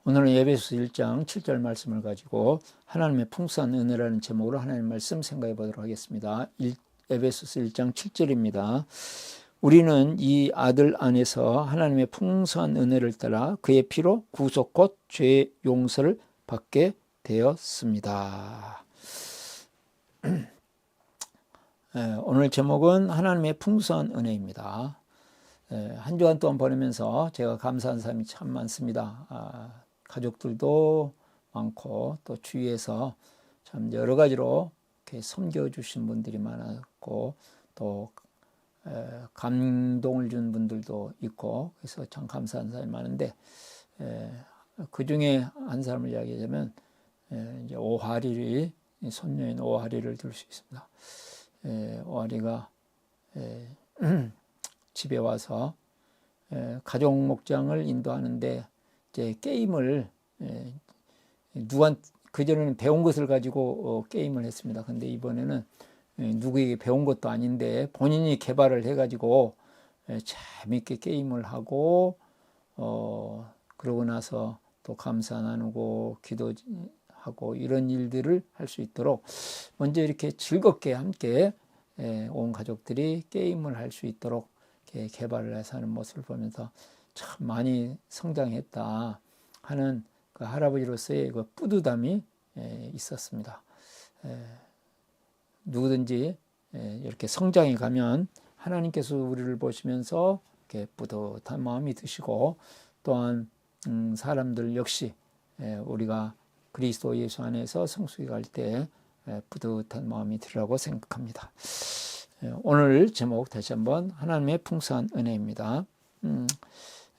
오늘은 에베소서 1장 7절 말씀을 가지고 하나님의 풍성한 은혜라는 제목으로 하나님의 말씀 생각해 보도록 하겠습니다. 에베소서 1장 7절입니다. 우리는 이 아들 안에서 하나님의 풍성한 은혜를 따라 그의 피로 구속 곧 죄의 용서를 받게 되었습니다. 오늘 제목은 하나님의 풍성한 은혜입니다. 한 주간 동안 보내면서 제가 감사한 사람이 참 많습니다. 가족들도 많고 또 주위에서 참 여러 가지로 이렇게 섬겨주신 분들이 많았고 또 감동을 준 분들도 있고 그래서 참 감사한 사람이 많은데 그 중에 한 사람을 이야기하자면 이제 오하리 손녀인 오하리를 들 수 있습니다. 오하리가 집에 와서 가족 목장을 인도하는데 이제 게임을 그전에는 배운 것을 가지고 게임을 했습니다. 근데 이번에는 누구에게 배운 것도 아닌데 본인이 개발을 해가지고 재밌게 게임을 하고 그러고 나서 또 감사 나누고 기도하고 이런 일들을 할 수 있도록 먼저 이렇게 즐겁게 함께 온 가족들이 게임을 할 수 있도록 이렇게 개발을 해서 하는 모습을 보면서 참 많이 성장했다 하는 그 할아버지로서의 그 뿌듯함이 있었습니다. 누구든지 이렇게 성장해 가면 하나님께서 우리를 보시면서 이렇게 뿌듯한 마음이 드시고 또한 사람들 역시 우리가 그리스도 예수 안에서 성숙해 갈 때 뿌듯한 마음이 들으라고 생각합니다. 오늘 제목 다시 한번 하나님의 풍성한 은혜입니다.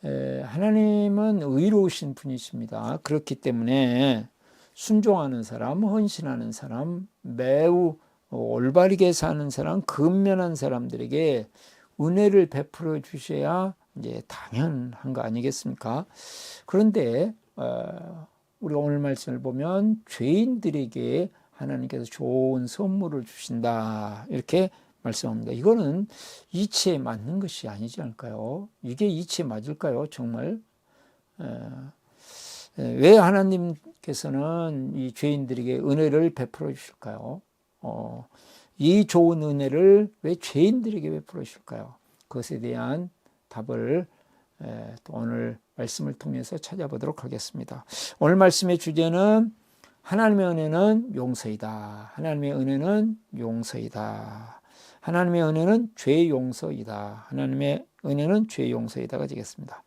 하나님은 의로우신 분이십니다. 그렇기 때문에 순종하는 사람, 헌신하는 사람, 매우 올바르게 사는 사람, 근면한 사람들에게 은혜를 베풀어 주셔야 이제 당연한 거 아니겠습니까? 그런데 우리가 오늘 말씀을 보면 죄인들에게 하나님께서 좋은 선물을 주신다 이렇게 말씀합니다. 이거는 이치에 맞는 것이 아니지 않을까요? 이게 이치에 맞을까요? 정말 왜 하나님께서는 이 죄인들에게 은혜를 베풀어 주실까요? 이 좋은 은혜를 왜 죄인들에게 베풀어 주실까요? 그것에 대한 답을 또 오늘 말씀을 통해서 찾아보도록 하겠습니다. 오늘 말씀의 주제는 하나님의 은혜는 용서이다. 하나님의 은혜는 용서이다. 하나님의 은혜는 죄 용서이다. 하나님의 은혜는 죄 용서이다가 되겠습니다.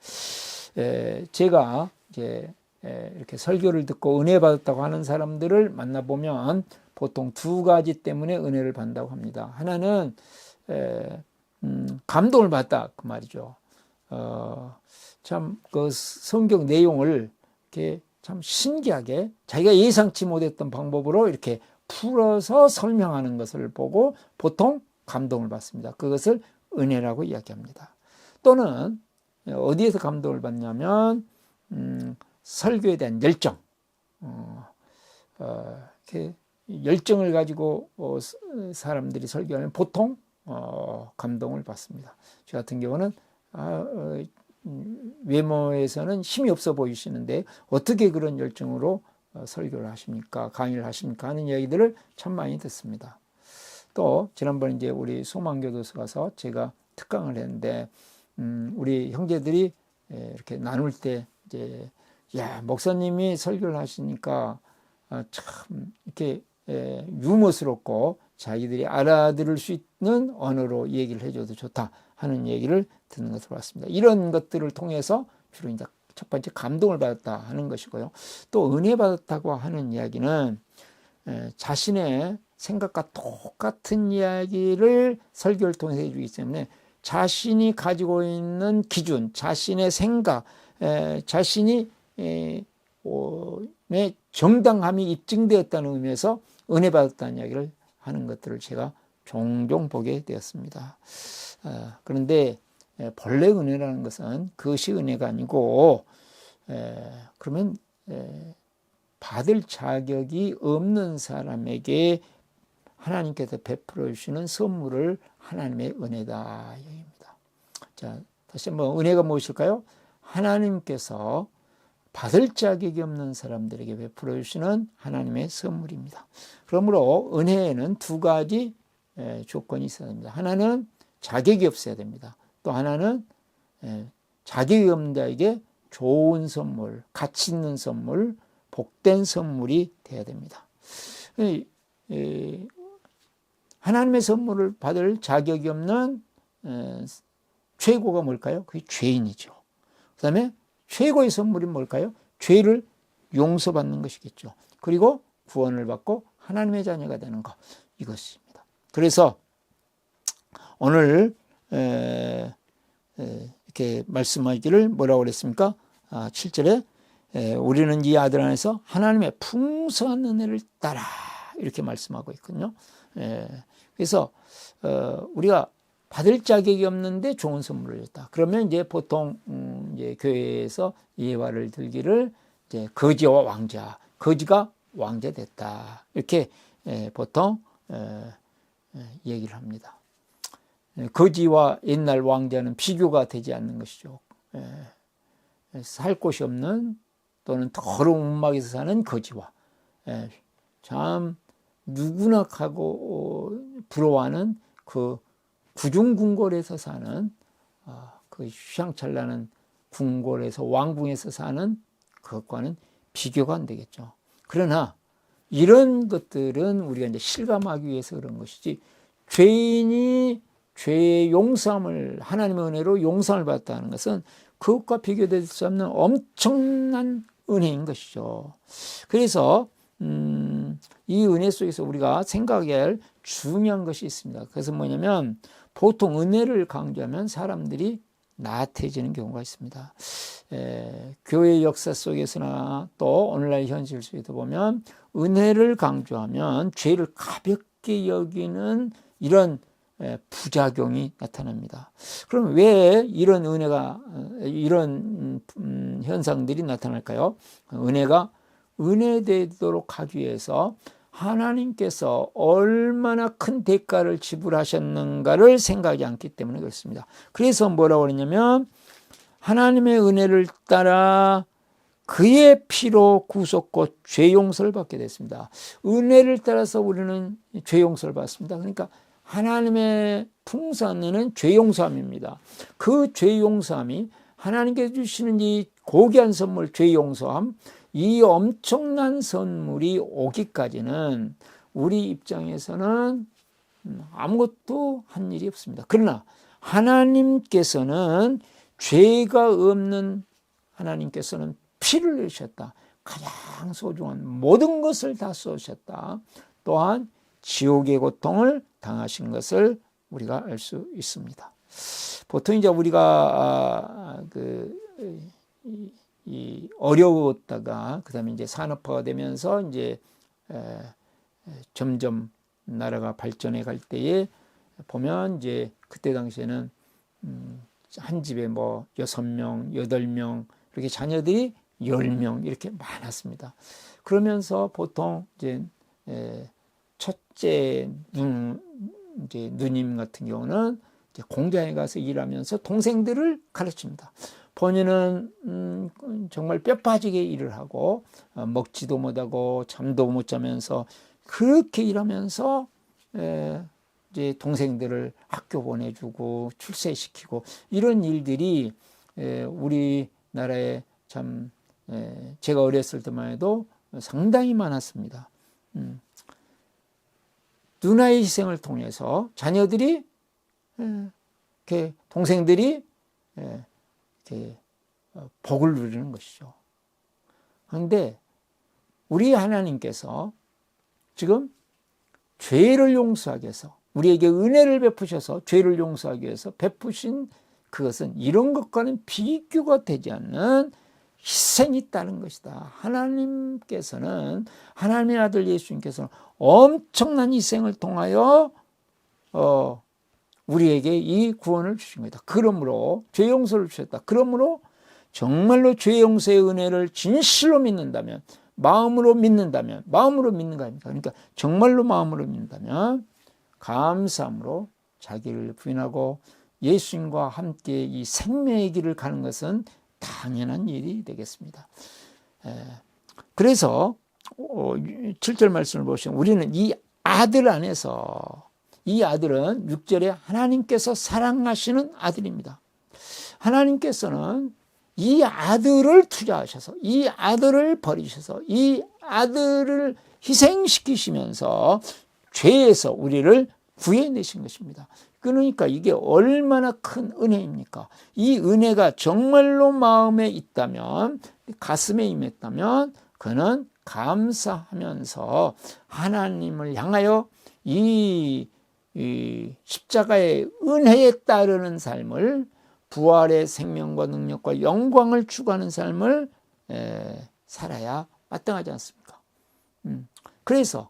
제가 이제 이렇게 설교를 듣고 은혜 받았다고 하는 사람들을 만나보면 보통 두 가지 때문에 은혜를 받는다고 합니다. 하나는 감동을 받다 그 말이죠. 참 그 성경 내용을 이렇게 참 신기하게 자기가 예상치 못했던 방법으로 이렇게 풀어서 설명하는 것을 보고 보통 감동을 받습니다. 그것을 은혜라고 이야기합니다. 또는 어디에서 감동을 받냐면 설교에 대한 열정, 이렇게 열정을 가지고 사람들이 설교하면 보통 감동을 받습니다. 저 같은 경우는 외모에서는 힘이 없어 보이시는데 어떻게 그런 열정으로 설교를 하십니까? 강의를 하십니까? 하는 이야기들을 참 많이 듣습니다. 또 지난번에 이제 우리 소망교도소 가서 제가 특강을 했는데 우리 형제들이 이렇게 나눌 때 이제 야 목사님이 설교를 하시니까 참 이렇게 유머스럽고 자기들이 알아들을 수 있는 언어로 얘기를 해줘도 좋다 하는 얘기를 듣는 것으로 봤습니다. 이런 것들을 통해서 주로 이제 첫 번째 감동을 받았다 하는 것이고요. 또 은혜 받았다고 하는 이야기는 자신의 생각과 똑같은 이야기를 설교를 통해서 해주기 때문에 자신이 가지고 있는 기준, 자신의 생각, 자신이 정당함이 입증되었다는 의미에서 은혜 받았다는 이야기를 하는 것들을 제가 종종 보게 되었습니다. 그런데 본래 은혜라는 것은 그것이 은혜가 아니고 그러면 받을 자격이 없는 사람에게 하나님께서 베풀어 주시는 선물을 하나님의 은혜다 얘기입니다. 자, 다시 한번 은혜가 무엇일까요? 하나님께서 받을 자격이 없는 사람들에게 베풀어 주시는 하나님의 선물입니다. 그러므로 은혜에는 두 가지 조건이 있어야 됩니다. 하나는 자격이 없어야 됩니다. 또 하나는 자격이 없는 자에게 좋은 선물, 가치 있는 선물, 복된 선물이 돼야 됩니다. 하나님의 선물을 받을 자격이 없는 최고가 뭘까요? 그게 죄인이죠. 그 다음에 최고의 선물이 뭘까요? 죄를 용서받는 것이겠죠. 그리고 구원을 받고 하나님의 자녀가 되는 것, 이것입니다. 그래서 오늘 이렇게 말씀하기를 뭐라고 그랬습니까? 7절에 우리는 이 아들 안에서 하나님의 풍성한 은혜를 따라 이렇게 말씀하고 있거든요. 그래서 우리가 받을 자격이 없는데 좋은 선물을 줬다. 그러면 이제 보통 이제 교회에서 예화를 들기를 이제 거지와 왕자, 거지가 왕자 됐다. 이렇게 보통 얘기를 합니다. 거지와 옛날 왕자는 비교가 되지 않는 것이죠. 살 곳이 없는 또는 더러운 움막에서 사는 거지와 참 누구나 가고 부러워하는 그 구중궁궐에서 사는 그 휘황찬란한 궁궐에서 왕궁에서 사는 그것과는 비교가 안 되겠죠. 그러나 이런 것들은 우리가 이제 실감하기 위해서 그런 것이지, 죄인이 죄의 용서함을, 하나님의 은혜로 용서를 받았다는 것은 그것과 비교될 수 없는 엄청난 은혜인 것이죠. 그래서 이 은혜 속에서 우리가 생각해야 할 중요한 것이 있습니다. 그래서 뭐냐면, 보통 은혜를 강조하면 사람들이 나태해지는 경우가 있습니다. 교회 역사 속에서나 또 오늘날 현실 속에도 보면 은혜를 강조하면 죄를 가볍게 여기는 이런 부작용이 나타납니다. 그럼 왜 이런 은혜가, 이런 현상들이 나타날까요? 은혜가 은혜되도록 하기 위해서 하나님께서 얼마나 큰 대가를 지불하셨는가를 생각하지 않기 때문에 그렇습니다. 그래서 뭐라고 그러냐면, 하나님의 은혜를 따라 그의 피로 구속고 죄 용서를 받게 됐습니다. 은혜를 따라서 우리는 죄 용서를 받습니다. 그러니까 하나님의 풍성한 은혜는 죄 용서함입니다. 그 죄 용서함이, 하나님께서 주시는 이 고귀한 선물 죄 용서함, 이 엄청난 선물이 오기까지는 우리 입장에서는 아무것도 한 일이 없습니다. 그러나 하나님께서는, 죄가 없는 하나님께서는 피를 내셨다. 가장 소중한 모든 것을 다 쏘셨다. 또한 지옥의 고통을 당하신 것을 우리가 알 수 있습니다. 보통 이제 우리가 어려웠다가 그다음에 이제 산업화가 되면서 이제 점점 나라가 발전해 갈 때에 보면, 이제 그때 당시에는 한 집에 뭐 6명, 8명 이렇게 자녀들이 10명 이렇게 많았습니다. 그러면서 보통 이제 첫째 이제 누님 같은 경우는 이제 공장에 가서 일하면서 동생들을 가르칩니다. 본인은 정말 뼈 빠지게 일을 하고 먹지도 못하고 잠도 못 자면서 그렇게 일하면서 이제 동생들을 학교 보내주고 출세시키고, 이런 일들이 우리나라에 참 제가 어렸을 때만 해도 상당히 많았습니다. 누나의 희생을 통해서 자녀들이, 이렇게 동생들이 이렇게 복을 누리는 것이죠. 그런데 우리 하나님께서 지금 죄를 용서하기 위해서, 우리에게 은혜를 베푸셔서 죄를 용서하기 위해서 베푸신 그것은 이런 것과는 비교가 되지 않는 희생이 있다는 것이다. 하나님께서는, 하나님의 아들 예수님께서는 엄청난 희생을 통하여 우리에게 이 구원을 주신 거다. 그러므로 죄 용서를 주셨다. 그러므로 정말로 죄 용서의 은혜를 진실로 믿는다면, 마음으로 믿는다면, 마음으로 믿는 거 아닙니까? 그러니까 정말로 마음으로 믿는다면 감사함으로 자기를 부인하고 예수님과 함께 이 생명의 길을 가는 것은 당연한 일이 되겠습니다. 그래서 7절 말씀을 보시면 우리는 이 아들 안에서, 이 아들은 6절에 하나님께서 사랑하시는 아들입니다. 하나님께서는 이 아들을 투자하셔서, 이 아들을 버리셔서, 이 아들을 희생시키시면서 죄에서 우리를 구해내신 것입니다. 그러니까 이게 얼마나 큰 은혜입니까? 이 은혜가 정말로 마음에 있다면, 가슴에 임했다면 그는 감사하면서 하나님을 향하여 이 십자가의 은혜에 따르는 삶을, 부활의 생명과 능력과 영광을 추구하는 삶을 살아야 마땅하지 않습니까? 그래서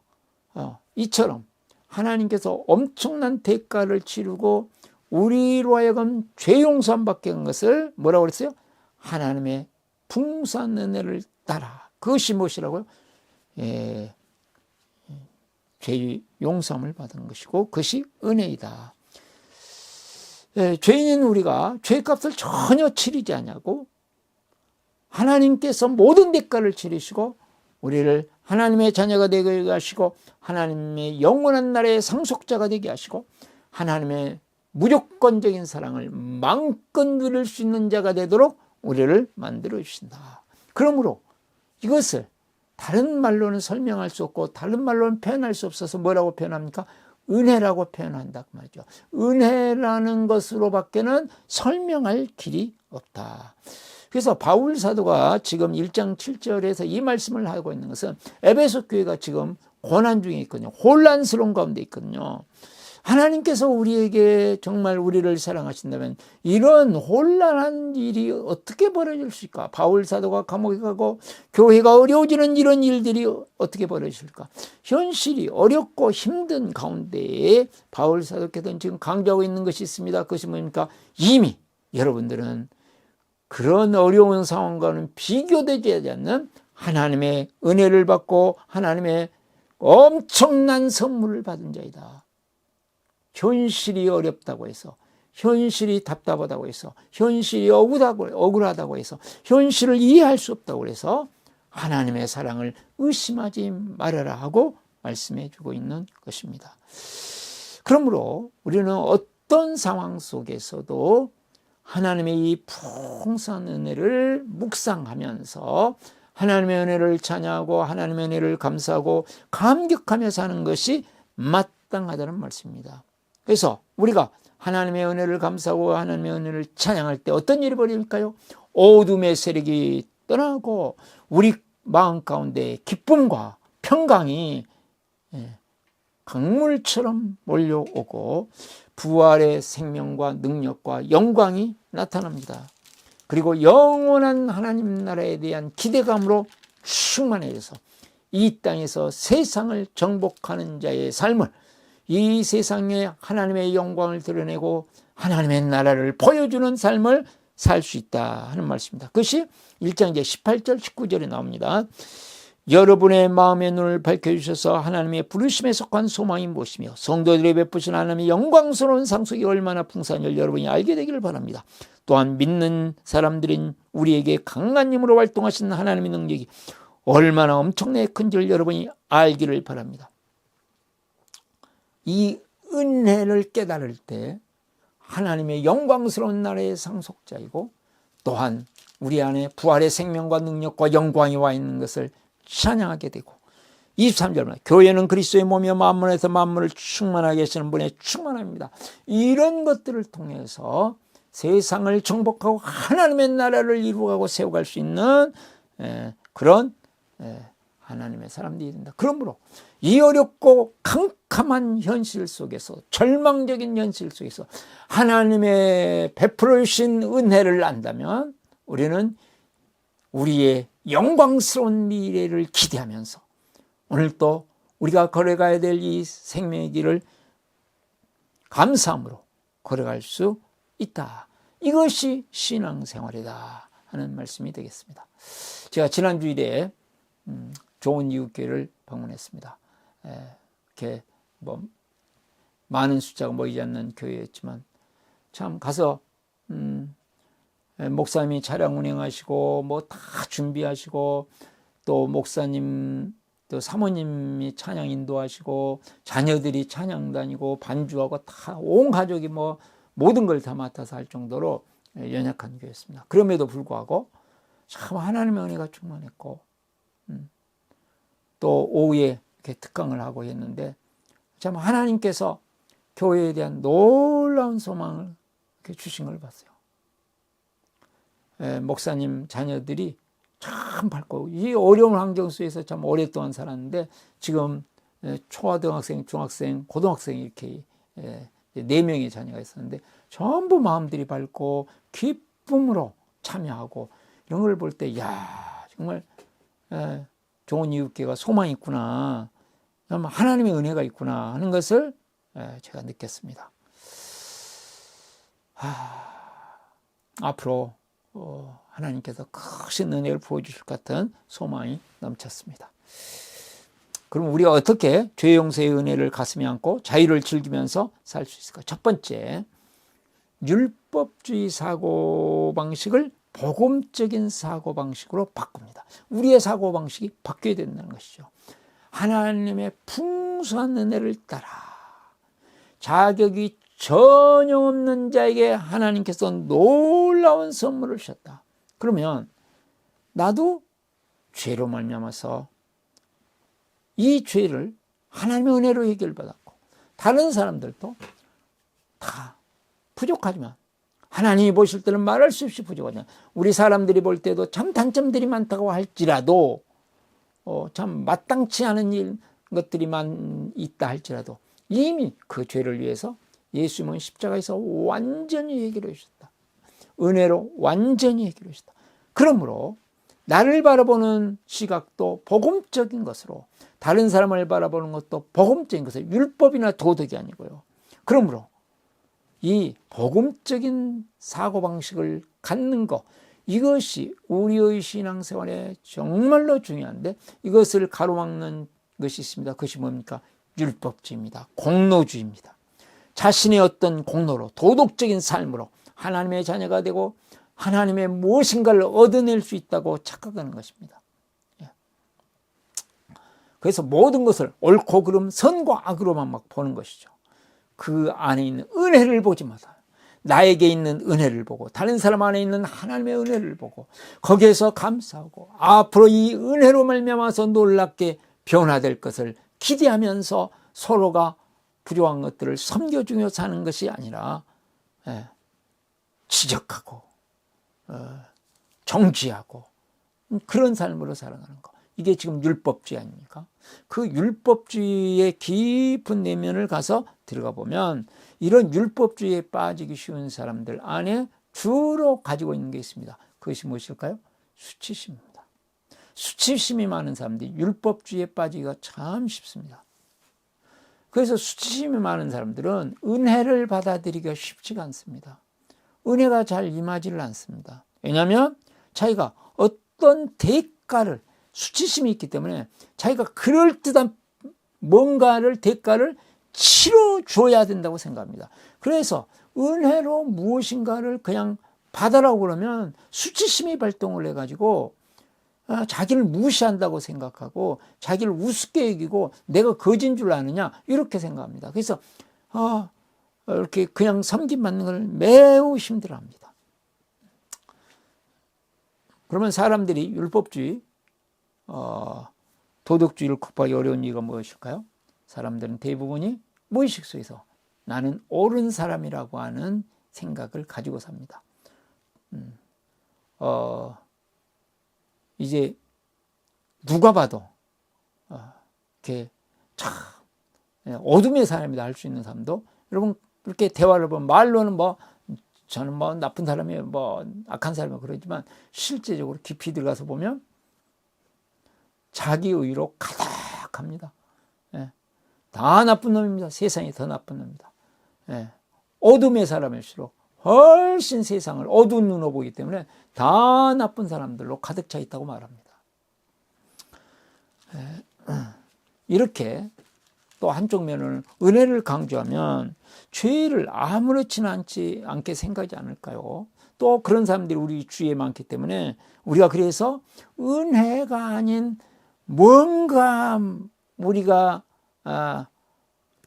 이처럼 하나님께서 엄청난 대가를 치르고 우리로 하여금 죄 용서함 받게 한 것을 뭐라고 그랬어요? 하나님의 풍성한 은혜를 따라. 그것이 무엇이라고요? 죄 용서함을 받은 것이고 그것이 은혜이다. 죄인인 우리가 죄값을 전혀 치르지 않냐고 하나님께서 모든 대가를 치르시고 우리를 하나님의 자녀가 되게 하시고 하나님의 영원한 나라의 상속자가 되게 하시고 하나님의 무조건적인 사랑을 마음껏 누릴 수 있는 자가 되도록 우리를 만들어 주신다. 그러므로 이것을 다른 말로는 설명할 수 없고 다른 말로는 표현할 수 없어서 뭐라고 표현합니까? 은혜라고 표현한다 그 말이죠. 은혜라는 것으로밖에는 설명할 길이 없다. 그래서 바울 사도가 지금 1장 7절에서 이 말씀을 하고 있는 것은 에베소 교회가 지금 고난 중에 있거든요. 혼란스러운 가운데 있거든요. 하나님께서 우리에게 정말 우리를 사랑하신다면 이런 혼란한 일이 어떻게 벌어질 수 있을까? 바울 사도가 감옥에 가고 교회가 어려워지는 이런 일들이 어떻게 벌어질까? 현실이 어렵고 힘든 가운데에 바울 사도께서는 지금 강조하고 있는 것이 있습니다. 그것이 뭡니까? 이미 여러분들은 그런 어려운 상황과는 비교되지 않는 하나님의 은혜를 받고 하나님의 엄청난 선물을 받은 자이다. 현실이 어렵다고 해서, 현실이 답답하다고 해서, 현실이 억울하다고 해서, 현실을 이해할 수 없다고 해서 하나님의 사랑을 의심하지 말아라 하고 말씀해 주고 있는 것입니다. 그러므로 우리는 어떤 상황 속에서도 하나님의 이 풍성한 은혜를 묵상하면서 하나님의 은혜를 찬양하고 하나님의 은혜를 감사하고 감격하며 사는 것이 마땅하다는 말씀입니다. 그래서 우리가 하나님의 은혜를 감사하고 하나님의 은혜를 찬양할 때 어떤 일이 벌어질까요? 어둠의 세력이 떠나고 우리 마음 가운데 기쁨과 평강이 강물처럼 몰려오고 부활의 생명과 능력과 영광이 나타납니다. 그리고 영원한 하나님 나라에 대한 기대감으로 충만해져서 이 땅에서 세상을 정복하는 자의 삶을, 이 세상에 하나님의 영광을 드러내고 하나님의 나라를 보여주는 삶을 살 수 있다 하는 말씀입니다. 그것이 1장 이제 18절 19절에 나옵니다. 여러분의 마음의 눈을 밝혀주셔서 하나님의 부르심에 속한 소망이 무엇이며 성도들에게 베푸신 하나님의 영광스러운 상속이 얼마나 풍성한지 여러분이 알게 되기를 바랍니다. 또한 믿는 사람들인 우리에게 강한 힘으로 활동하시는 하나님의 능력이 얼마나 엄청나게 큰지를 여러분이 알기를 바랍니다. 이 은혜를 깨달을 때 하나님의 영광스러운 나라의 상속자이고 또한 우리 안에 부활의 생명과 능력과 영광이 와 있는 것을 찬양하게 되고 23절만 교회는 그리스도의 몸이요 만물에서 만물을 충만하게 하시는 분의 충만합니다. 이런 것들을 통해서 세상을 정복하고 하나님의 나라를 이루어가고 세워갈 수 있는 그런 하나님의 사람들이 된다. 그러므로 이 어렵고 캄캄한 현실 속에서 절망적인 현실 속에서 하나님의 베풀어 주신 은혜를 안다면 우리는 우리의 영광스러운 미래를 기대하면서 오늘도 우리가 걸어가야 될 이 생명의 길을 감사함으로 걸어갈 수 있다. 이것이 신앙생활이다 하는 말씀이 되겠습니다. 제가 지난 주일에 좋은 이웃교회를 방문했습니다. 이렇게 많은 숫자가 모이지 않는 교회였지만 참 가서 목사님이 차량 운행하시고 뭐 다 준비하시고 또 목사님 또 사모님이 찬양 인도하시고 자녀들이 찬양 다니고 반주하고 다 온 가족이 뭐 모든 걸 다 맡아서 할 정도로 연약한 교회였습니다. 그럼에도 불구하고 참 하나님의 은혜가 충만했고 또 오후에 이렇게 특강을 하고 했는데 참 하나님께서 교회에 대한 놀라운 소망을 이렇게 주신 걸 봤어요. 목사님 자녀들이 참 밝고 이 어려운 환경 속에서 참 오랫동안 살았는데 지금 초등학생, 중학생, 고등학생 이렇게 4명의 자녀가 있었는데 전부 마음들이 밝고 기쁨으로 참여하고 이런 걸 볼 때 야 정말 좋은 이웃교회가 소망이 있구나, 하나님의 은혜가 있구나 하는 것을 제가 느꼈습니다. 앞으로 하나님께서 크신 은혜를 부어주실 것 같은 소망이 넘쳤습니다. 그럼 우리가 어떻게 죄 용서의 은혜를 가슴에 안고 자유를 즐기면서 살 수 있을까? 첫 번째, 율법주의 사고방식을 복음적인 사고방식으로 바꿉니다. 우리의 사고방식이 바뀌어야 된다는 것이죠. 하나님의 풍성한 은혜를 따라 자격이 전혀 없는 자에게 하나님께서 놀라운 선물을 주셨다. 그러면 나도 죄로 말미암아서 이 죄를 하나님의 은혜로 해결받았고 다른 사람들도 다 부족하지만 하나님이 보실 때는 말할 수 없이 부족하잖아요. 우리 사람들이 볼 때도 참 단점들이 많다고 할지라도 참 마땅치 않은 것들이만 있다 할지라도 이미 그 죄를 위해서 예수님은 십자가에서 완전히 해결해 주셨다. 은혜로 완전히 해결해 주셨다. 그러므로 나를 바라보는 시각도 복음적인 것으로 다른 사람을 바라보는 것도 복음적인 것으로 율법이나 도덕이 아니고요. 그러므로 이 복음적인 사고방식을 갖는 것, 이것이 우리의 신앙생활에 정말로 중요한데 이것을 가로막는 것이 있습니다. 그것이 뭡니까? 율법주의입니다. 공로주의입니다. 자신의 어떤 공로로 도덕적인 삶으로 하나님의 자녀가 되고 하나님의 무엇인가를 얻어낼 수 있다고 착각하는 것입니다. 그래서 모든 것을 옳고 그름 선과 악으로만 막 보는 것이죠. 그 안에 있는 은혜를 보지 마라. 나에게 있는 은혜를 보고 다른 사람 안에 있는 하나님의 은혜를 보고 거기에서 감사하고 앞으로 이 은혜로 말미암아서 놀랍게 변화될 것을 기대하면서 서로가 부족한 것들을 섬겨주며 사는 것이 아니라 지적하고 정지하고 그런 삶으로 살아가는 것. 이게 지금 율법주의 아닙니까? 그 율법주의의 깊은 내면을 가서 들어가 보면 이런 율법주의에 빠지기 쉬운 사람들 안에 주로 가지고 있는 게 있습니다. 그것이 무엇일까요? 수치심입니다. 수치심이 많은 사람들이 율법주의에 빠지기가 참 쉽습니다. 그래서 수치심이 많은 사람들은 은혜를 받아들이기가 쉽지가 않습니다. 은혜가 잘 임하지를 않습니다. 왜냐하면 자기가 어떤 대가를, 수치심이 있기 때문에 자기가 그럴듯한 뭔가를 대가를 치러줘야 된다고 생각합니다. 그래서 은혜로 무엇인가를 그냥 받으라고 그러면 수치심이 발동을 해가지고 자기를 무시한다고 생각하고 자기를 우습게 여기고 내가 거진 줄 아느냐 이렇게 생각합니다. 그래서 이렇게 그냥 섬김받는 걸 매우 힘들어합니다. 그러면 사람들이 율법주의, 도덕주의를 극복하기 어려운 이유가 무엇일까요? 사람들은 대부분이 무의식 속에서 나는 옳은 사람이라고 하는 생각을 가지고 삽니다. 이제 누가 봐도 이렇게 참 어둠의 사람이다 할 수 있는 사람도 여러분 그렇게 대화를 보면 말로는 저는 나쁜 사람이에요, 악한 사람이에요 그러지만 실제적으로 깊이 들어가서 보면 자기 의로 가득합니다. 다 나쁜 놈입니다. 세상이 더 나쁜 놈입니다. 어둠의 사람일수록 훨씬 세상을 어두운 눈으로 보기 때문에 다 나쁜 사람들로 가득 차 있다고 말합니다. 이렇게 또 한쪽 면은 은혜를 강조하면 죄를 아무렇지는 않게 생각하지 않을까요? 또 그런 사람들이 우리 주위에 많기 때문에 우리가 그래서 은혜가 아닌 뭔가 우리가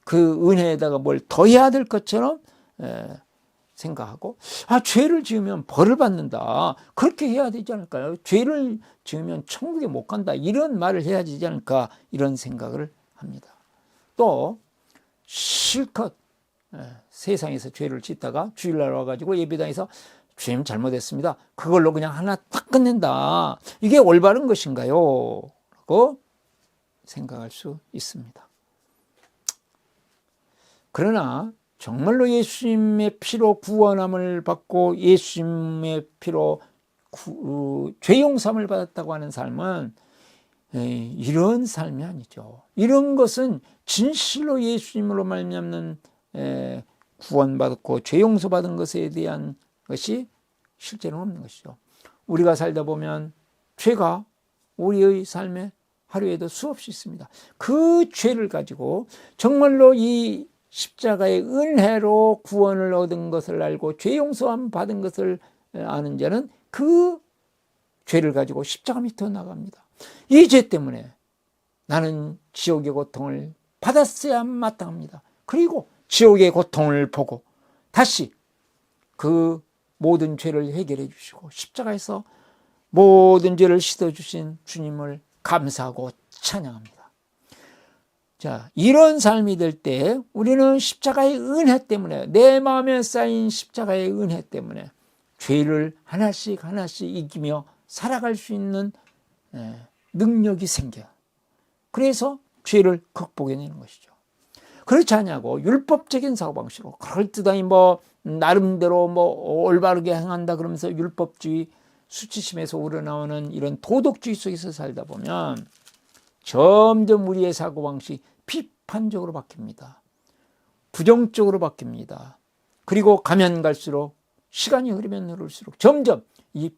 그 은혜에다가 뭘 더해야 될 것처럼 생각하고, 죄를 지으면 벌을 받는다, 그렇게 해야 되지 않을까요? 죄를 지으면 천국에 못 간다, 이런 말을 해야 되지 않을까, 이런 생각을 합니다. 또 실컷 세상에서 죄를 짓다가 주일날 와가지고 예배당에서 주님 잘못했습니다, 그걸로 그냥 하나 딱 끝낸다, 이게 올바른 것인가요? 라고 생각할 수 있습니다. 그러나 정말로 예수님의 피로 구원함을 받고 예수님의 피로 죄 용서함을 받았다고 하는 삶은 이런 삶이 아니죠. 이런 것은 진실로 예수님으로 말미암는 구원받았고 죄 용서받은 것에 대한 것이 실제로는 없는 것이죠. 우리가 살다 보면 죄가 우리의 삶에 하루에도 수없이 있습니다. 그 죄를 가지고 정말로 이 십자가의 은혜로 구원을 얻은 것을 알고 죄 용서함 받은 것을 아는 자는 그 죄를 가지고 십자가 밑으로 나갑니다. 이 죄 때문에 나는 지옥의 고통을 받았어야 마땅합니다. 그리고 지옥의 고통을 보고 다시 그 모든 죄를 해결해 주시고 십자가에서 모든 죄를 씻어주신 주님을 감사하고 찬양합니다. 자, 이런 삶이 될 때 우리는 십자가의 은혜 때문에, 내 마음에 쌓인 십자가의 은혜 때문에 죄를 하나씩 이기며 살아갈 수 있는 능력이 생겨요. 그래서 죄를 극복해내는 것이죠. 그렇지 않냐고 율법적인 사고방식으로 그럴듯하니 나름대로 올바르게 행한다 그러면서 율법주의, 수치심에서 우러나오는 이런 도덕주의 속에서 살다 보면 점점 우리의 사고방식이 비판적으로 바뀝니다. 부정적으로 바뀝니다. 그리고 가면 갈수록, 시간이 흐르면 흐를수록 점점 이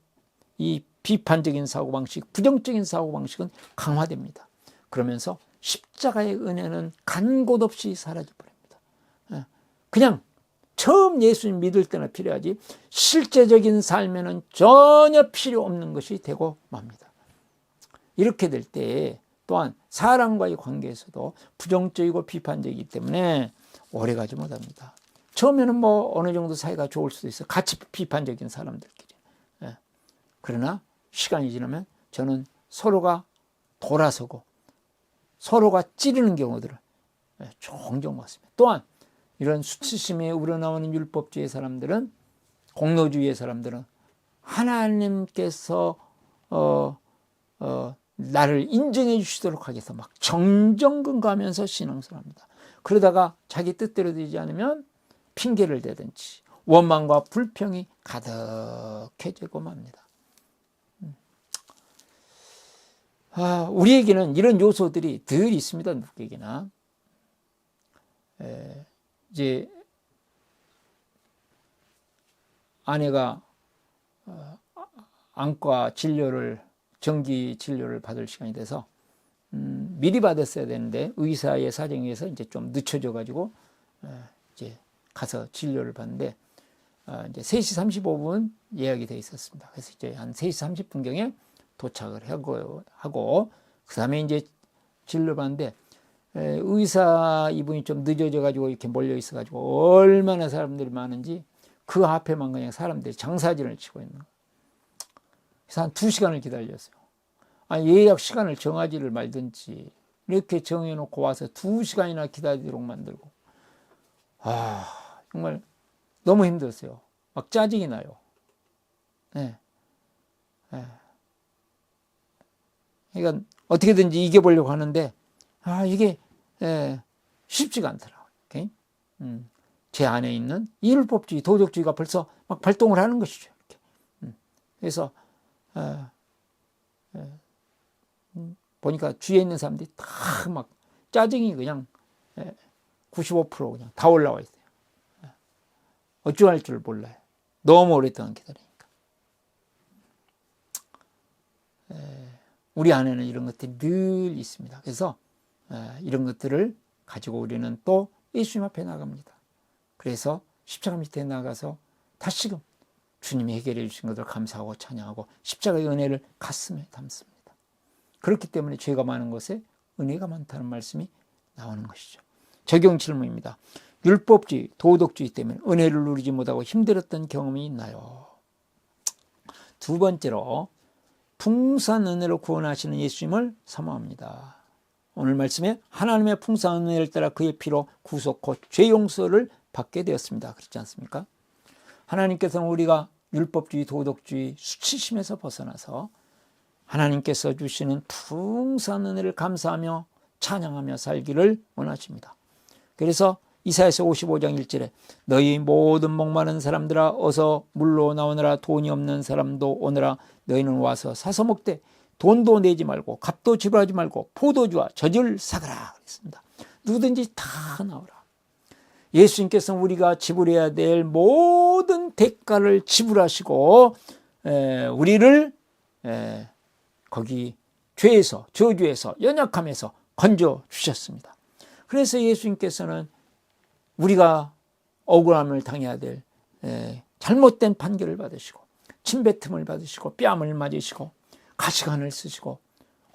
비판적인 사고방식, 부정적인 사고방식은 강화됩니다. 그러면서 십자가의 은혜는 간 곳 없이 사라져버립니다. 그냥 처음 예수님 믿을 때나 필요하지 실제적인 삶에는 전혀 필요 없는 것이 되고 맙니다. 이렇게 될 때 또한 사람과의 관계에서도 부정적이고 비판적이기 때문에 오래가지 못합니다. 처음에는 어느 정도 사이가 좋을 수도 있어요. 같이 비판적인 사람들끼리. 그러나 시간이 지나면 저는 서로가 돌아서고 서로가 찌르는 경우들을 종종 봤습니다. 또한 이런 수치심에 우러나오는 율법주의 사람들은, 공로주의의 사람들은 하나님께서 나를 인정해 주시도록 하겠어 막 정정근거하면서 신앙생활합니다. 그러다가 자기 뜻대로 되지 않으면 핑계를 대든지 원망과 불평이 가득해지고 맙니다. 우리에게는 이런 요소들이 늘 있습니다. 누구에게나. 이제 아내가 안과 진료를, 정기 진료를 받을 시간이 돼서 미리 받았어야 되는데 의사의 사정에 의해서 이제 좀 늦춰져 가지고 이제 가서 진료를 받는데 이제 3시 35분 예약이 돼 있었습니다. 그래서 이제 한 3시 30분경에 도착을 하고 그다음에 이제 진료 받는데 의사 이분이 좀 늦어져 가지고 이렇게 몰려 있어 가지고 얼마나 사람들이 많은지 그 앞에만 그냥 사람들이 장사진을 치고 있는 거예요. 그래서 한 2시간을 기다렸어요. 예약 시간을 정하지를 말든지 이렇게 정해놓고 와서 2시간이나 기다리도록 만들고, 정말 너무 힘들었어요. 막 짜증이 나요. 그러니까 어떻게든지 이겨보려고 하는데 이게 쉽지가 않더라고요. 제 안에 있는 율법주의, 도덕주의가 벌써 막 발동을 하는 것이죠. 이렇게. 그래서 보니까 주위에 있는 사람들이 다 막 짜증이 그냥 95% 그냥 다 올라와 있어요. 어찌할 줄 몰라요. 너무 오랫동안 기다리니까. 우리 안에는 이런 것들이 늘 있습니다. 그래서 이런 것들을 가지고 우리는 또 예수님 앞에 나갑니다. 그래서 십자가 밑에 나가서 다시금 주님이 해결해 주신 것을 감사하고 찬양하고 십자가의 은혜를 가슴에 담습니다. 그렇기 때문에 죄가 많은 것에 은혜가 많다는 말씀이 나오는 것이죠. 적용 질문입니다. 율법주의, 도덕주의 때문에 은혜를 누리지 못하고 힘들었던 경험이 있나요? 두 번째로 풍성한 은혜로 구원하시는 예수님을 사모합니다. 오늘 말씀에 하나님의 풍성한 은혜를 따라 그의 피로 구속 곧 죄 용서를 받게 되었습니다. 그렇지 않습니까? 하나님께서는 우리가 율법주의, 도덕주의, 수치심에서 벗어나서 하나님께서 주시는 풍성한 은혜를 감사하며 찬양하며 살기를 원하십니다. 그래서 이사야서 55장 1절에 너희 모든 목마른 사람들아 어서 물로 나오너라. 돈이 없는 사람도 오너라. 너희는 와서 사서 먹되 돈도 내지 말고 값도 지불하지 말고 포도주와 젖을 사거라 그랬습니다. 누구든지 다 나오라. 예수님께서는 우리가 지불해야 될 모든 대가를 지불하시고 우리를 거기 죄에서, 저주에서, 연약함에서 건져주셨습니다. 그래서 예수님께서는 우리가 억울함을 당해야 될 잘못된 판결을 받으시고 침뱉음을 받으시고 뺨을 맞으시고 가시관을 쓰시고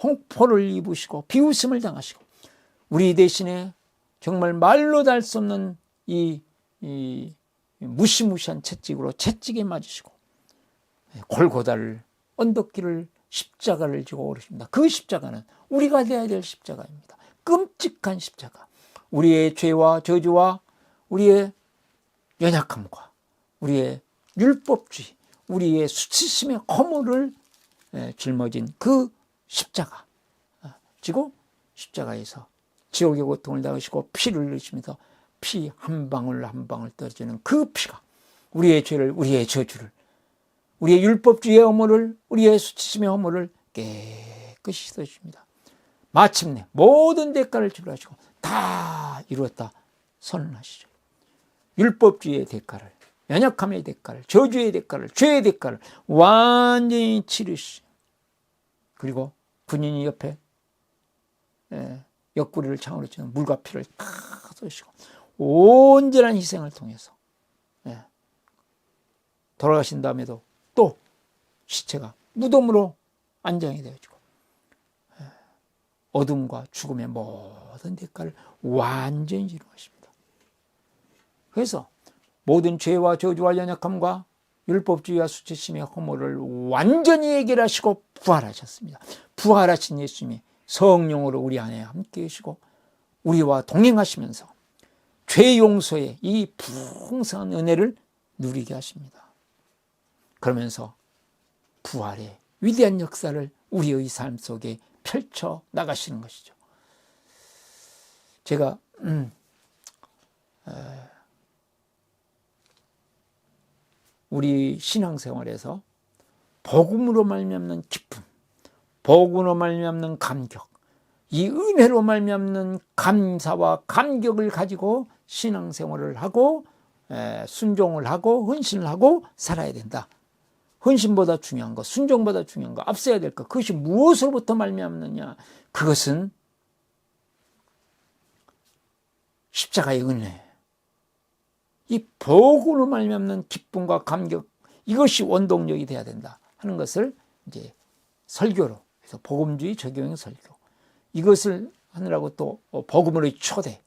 홍포를 입으시고 비웃음을 당하시고 우리 대신에 정말 말로 다 할 수 없는 이 무시무시한 채찍으로 채찍에 맞으시고 골고다를 언덕길을 십자가를 지고 오르십니다. 그 십자가는 우리가 되어야 될 십자가입니다. 끔찍한 십자가. 우리의 죄와 저주와 우리의 연약함과 우리의 율법주의, 우리의 수치심의 허물을 짊어진 그 십자가 지고 십자가에서 지옥의 고통을 당하시고 피를 흘리시면서 피 한 방울 한 방울 떨어지는 그 피가 우리의 죄를, 우리의 저주를, 우리의 율법주의의 허물을, 우리의 수치심의 허물을 깨끗이 씻어주십니다. 마침내 모든 대가를 지불하시고 다 이루었다 선언하시죠. 율법주의의 대가를, 연약함의 대가를, 저주의 대가를, 죄의 대가를 완전히 치르시. 그리고 군인이 옆에 옆구리를 창으로 치는 물과 피를 다 쏘시고 온전한 희생을 통해서 돌아가신 다음에도 또 시체가 무덤으로 안장이 되어지고 어둠과 죽음의 모든 대가를 완전히 이루어집니다. 그래서 모든 죄와 저주와 연약함과 율법주의와 수치심의 허물을 완전히 해결하시고 부활하셨습니다. 부활하신 예수님이 성령으로 우리 안에 함께 계시고 우리와 동행하시면서 죄 용서의 이 풍성한 은혜를 누리게 하십니다. 그러면서 부활의 위대한 역사를 우리의 삶 속에 펼쳐 나가시는 것이죠. 제가 우리 신앙생활에서 복음으로 말미암는 기쁨, 복음으로 말미암는 감격, 이 은혜로 말미암는 감사와 감격을 가지고 신앙생활을 하고 순종을 하고 헌신을 하고 살아야 된다. 헌신보다 중요한 것, 순종보다 중요한 것, 앞서야 될 것, 그것이 무엇으로부터 말미암느냐? 그것은 십자가의 은혜, 이 복음으로 말미암는 기쁨과 감격, 이것이 원동력이 돼야 된다 하는 것을 이제 설교로 해서 복음주의 적용형 설교, 이것을 하느라고 또 복음으로의 초대,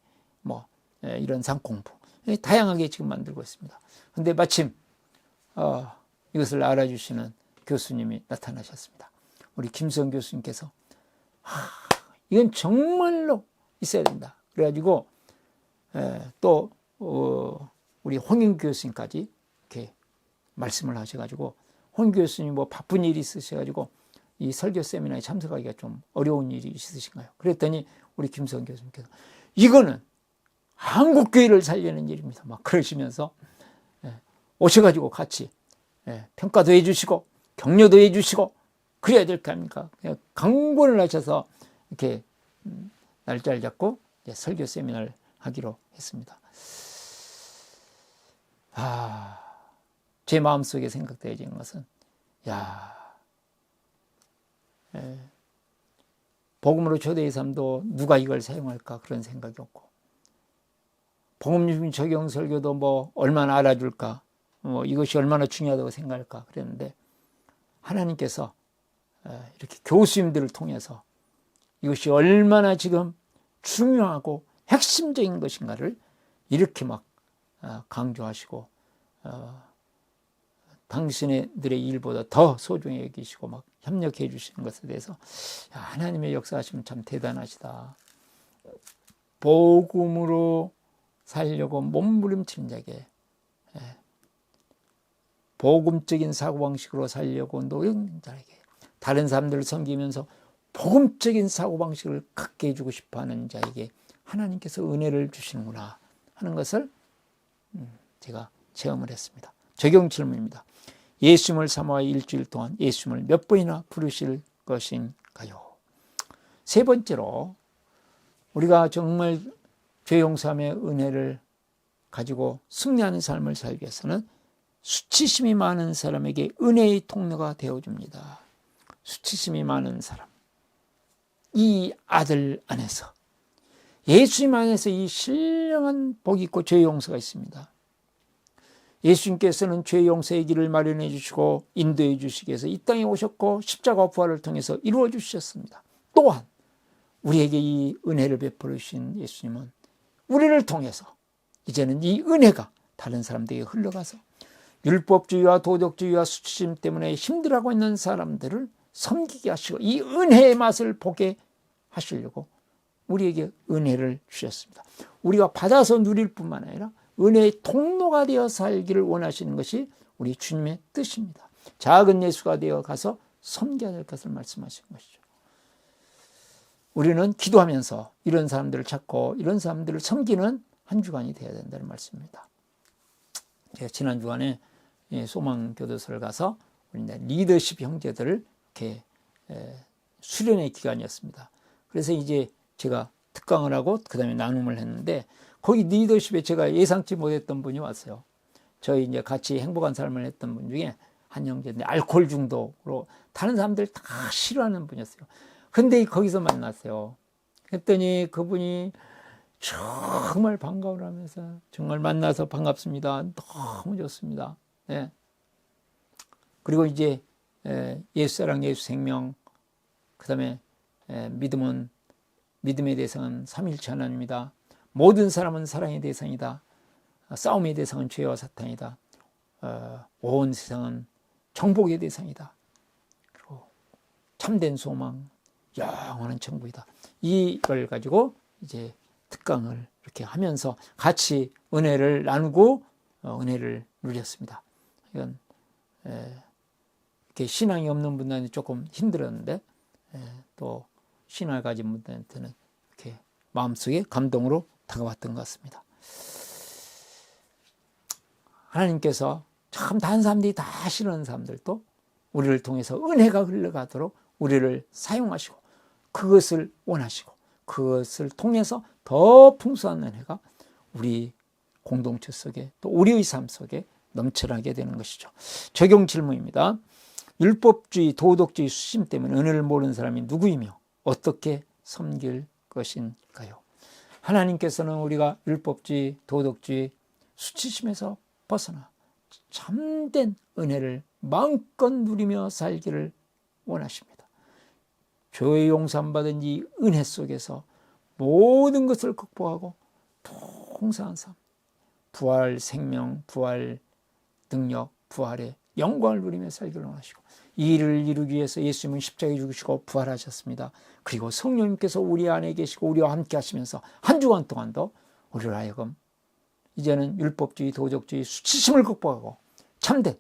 이런 상공부 다양하게 지금 만들고 있습니다. 그런데 마침 이것을 알아주시는 교수님이 나타나셨습니다. 우리 김수영 교수님께서 이건 정말로 있어야 된다. 그래가지고 또 우리 홍인 교수님까지 이렇게 말씀을 하셔가지고 홍 교수님 바쁜 일이 있으셔가지고 이 설교 세미나에 참석하기가 좀 어려운 일이 있으신가요? 그랬더니 우리 김수영 교수님께서 이거는 한국교회를 살리는 일입니다. 막 그러시면서 오셔가지고 같이 평가도 해주시고 격려도 해주시고 그래야 될 거 아닙니까? 강권을 하셔서 이렇게 날짜를 잡고 설교 세미나를 하기로 했습니다. 제 마음속에 생각되어지는 것은 복음으로 초대의 삶도 누가 이걸 사용할까 그런 생각이 없고 복음 적용 설교도 얼마나 알아줄까 이것이 얼마나 중요하다고 생각할까 그랬는데 하나님께서 이렇게 교수님들을 통해서 이것이 얼마나 지금 중요하고 핵심적인 것인가를 이렇게 막 강조하시고 당신들의 일보다 더 소중히 여기시고 막 협력해 주시는 것에 대해서 하나님의 역사하시면 참 대단하시다. 복음으로 살려고 몸부림치는 자에게 복음적인 사고방식으로 살려고 노력하는 자에게 다른 사람들을 섬기면서 복음적인 사고방식을 갖게 해주고 싶어하는 자에게 하나님께서 은혜를 주시는구나 하는 것을 제가 체험을 했습니다. 적용 질문입니다. 예수님을 사모하여 일주일 동안 예수님을 몇 번이나 부르실 것인가요? 세 번째로 우리가 정말 죄 용서함의 은혜를 가지고 승리하는 삶을 살기 위해서는 수치심이 많은 사람에게 은혜의 통로가 되어줍니다. 수치심이 많은 사람, 이 아들 안에서 예수님 안에서 이 신령한 복이 있고 죄 용서가 있습니다. 예수님께서는 죄 용서의 길을 마련해 주시고 인도해 주시기 위해서 이 땅에 오셨고 십자가 부활을 통해서 이루어 주셨습니다. 또한 우리에게 이 은혜를 베풀어 주신 예수님은 우리를 통해서 이제는 이 은혜가 다른 사람들에게 흘러가서 율법주의와 도덕주의와 수치심 때문에 힘들어하고 있는 사람들을 섬기게 하시고 이 은혜의 맛을 보게 하시려고 우리에게 은혜를 주셨습니다. 우리가 받아서 누릴 뿐만 아니라 은혜의 통로가 되어 살기를 원하시는 것이 우리 주님의 뜻입니다. 작은 예수가 되어 가서 섬겨야 될 것을 말씀하신 것이죠. 우리는 기도하면서 이런 사람들을 찾고 이런 사람들을 섬기는 한 주간이 되어야 된다는 말씀입니다. 제가 지난 주간에 소망교도소를 가서 리더십 형제들을 이렇게 수련의 기간이었습니다. 그래서 이제 제가 특강을 하고 그 다음에 나눔을 했는데 거기 리더십에 제가 예상치 못했던 분이 왔어요. 저희 이제 같이 행복한 삶을 했던 분 중에 한 형제인데 알코올 중독으로 다른 사람들 다 싫어하는 분이었어요. 근데 거기서 만났어요. 그랬더니 그분이 정말 반가워를 하면서 정말 만나서 반갑습니다. 너무 좋습니다. 네. 그리고 이제 예수사랑 예수생명 그 다음에 믿음의 대상은 삼위일체 하나님이다. 모든 사람은 사랑의 대상이다. 싸움의 대상은 죄와 사탄이다. 온 세상은 정복의 대상이다. 그리고 참된 소망, 영원한 천국이다. 이걸 가지고 이제 특강을 이렇게 하면서 같이 은혜를 나누고 은혜를 누렸습니다. 이건 이렇게 신앙이 없는 분들은 조금 힘들었는데 또 신앙을 가진 분들한테는 이렇게 마음속에 감동으로 다가왔던 것 같습니다. 하나님께서 참 다른 사람들이 다 싫어하는 사람들도 우리를 통해서 은혜가 흘러가도록 우리를 사용하시고 그것을 원하시고 그것을 통해서 더 풍성한 은혜가 우리 공동체 속에 또 우리의 삶 속에 넘쳐나게 되는 것이죠. 적용 질문입니다. 율법주의, 도덕주의 수심 때문에 은혜를 모르는 사람이 누구이며 어떻게 섬길 것인가요? 하나님께서는 우리가 율법주의, 도덕주의, 수치심에서 벗어나 참된 은혜를 마음껏 누리며 살기를 원하십니다. 죄의 용서함 받은 이 은혜 속에서 모든 것을 극복하고 풍성한 삶, 부활 생명, 부활 능력, 부활의 영광을 누리며 살기를 원하시고 이 일을 이루기 위해서 예수님은 십자가에 죽으시고 부활하셨습니다. 그리고 성령님께서 우리 안에 계시고 우리와 함께 하시면서 한 주간 동안도 우리를 하여금 이제는 율법주의, 도덕주의, 수치심을 극복하고 참된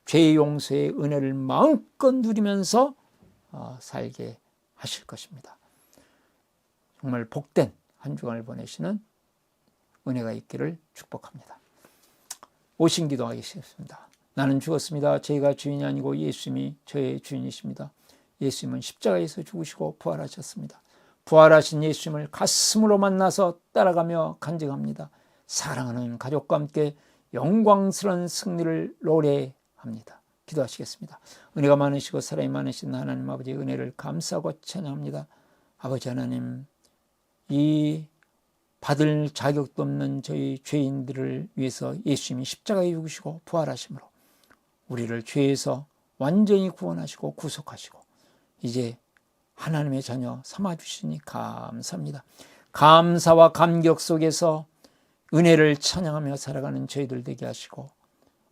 죄의 용서의 은혜를 마음껏 누리면서 살게 하실 것입니다. 정말 복된 한 주간을 보내시는 은혜가 있기를 축복합니다. 오신 기도하겠습니다. 나는 죽었습니다. 저희가 주인이 아니고 예수님이 저의 주인이십니다. 예수님은 십자가에서 죽으시고 부활하셨습니다. 부활하신 예수님을 가슴으로 만나서 따라가며 간증합니다. 사랑하는 가족과 함께 영광스러운 승리를 노래합니다. 기도하시겠습니다. 은혜가 많으시고 사랑이 많으신 하나님 아버지의 은혜를 감사하고 찬양합니다. 아버지 하나님, 이 받을 자격도 없는 저희 죄인들을 위해서 예수님이 십자가에 죽으시고 부활하심으로 우리를 죄에서 완전히 구원하시고 구속하시고 이제 하나님의 자녀 삼아주시니 감사합니다. 감사와 감격 속에서 은혜를 찬양하며 살아가는 저희들 되게 하시고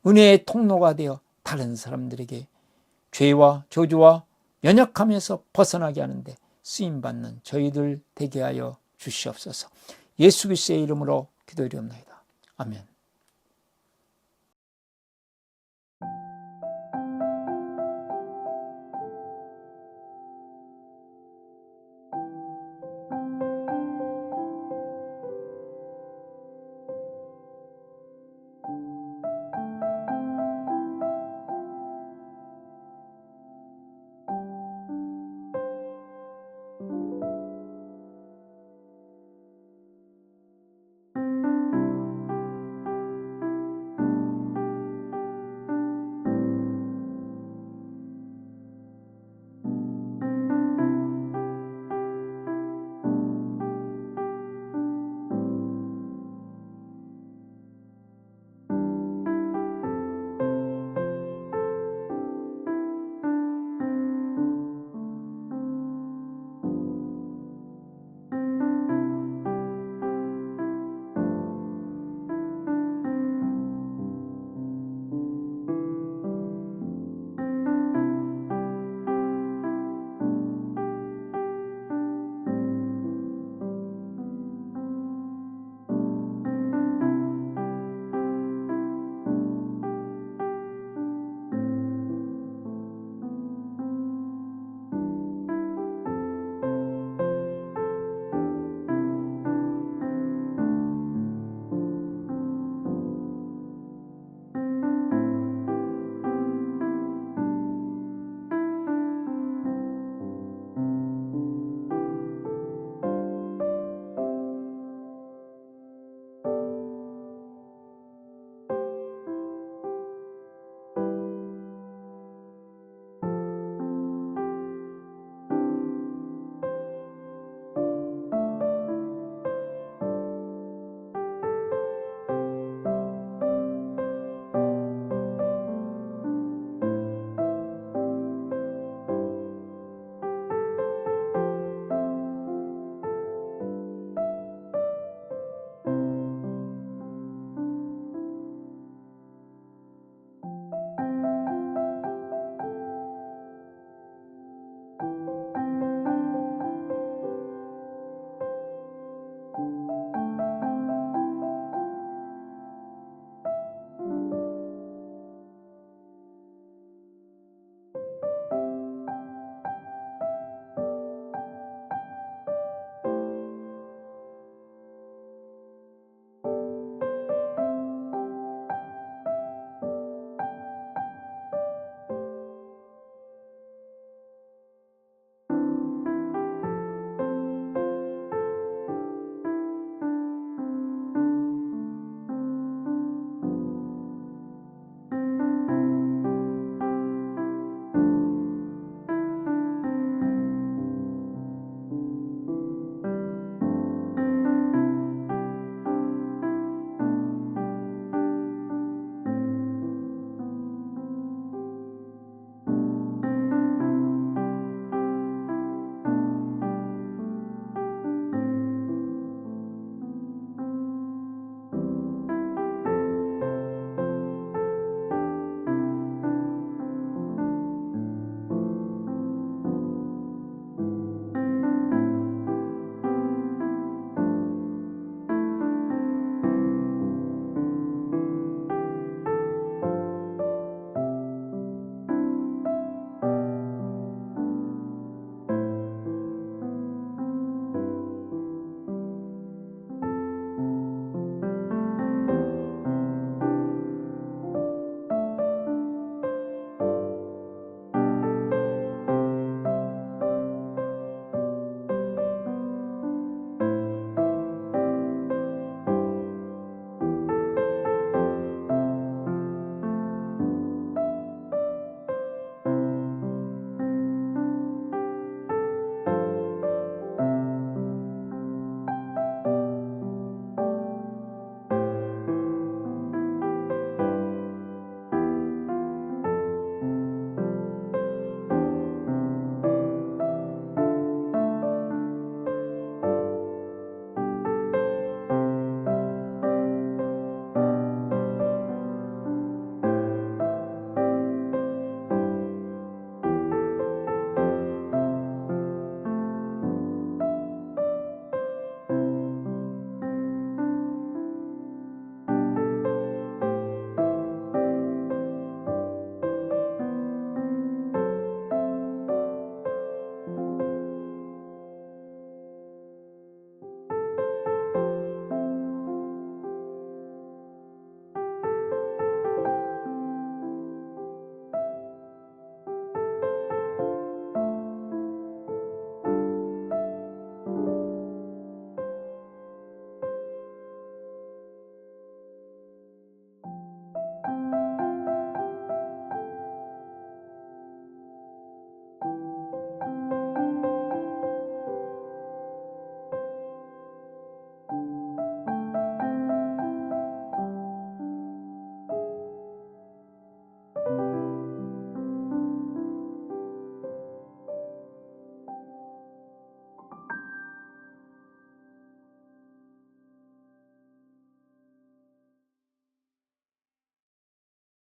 은혜의 통로가 되어 다른 사람들에게 죄와 저주와 연약함에서 벗어나게 하는데 쓰임받는 저희들 되게 하여 주시옵소서. 예수 그리스도의 이름으로 기도드리옵나이다. 아멘.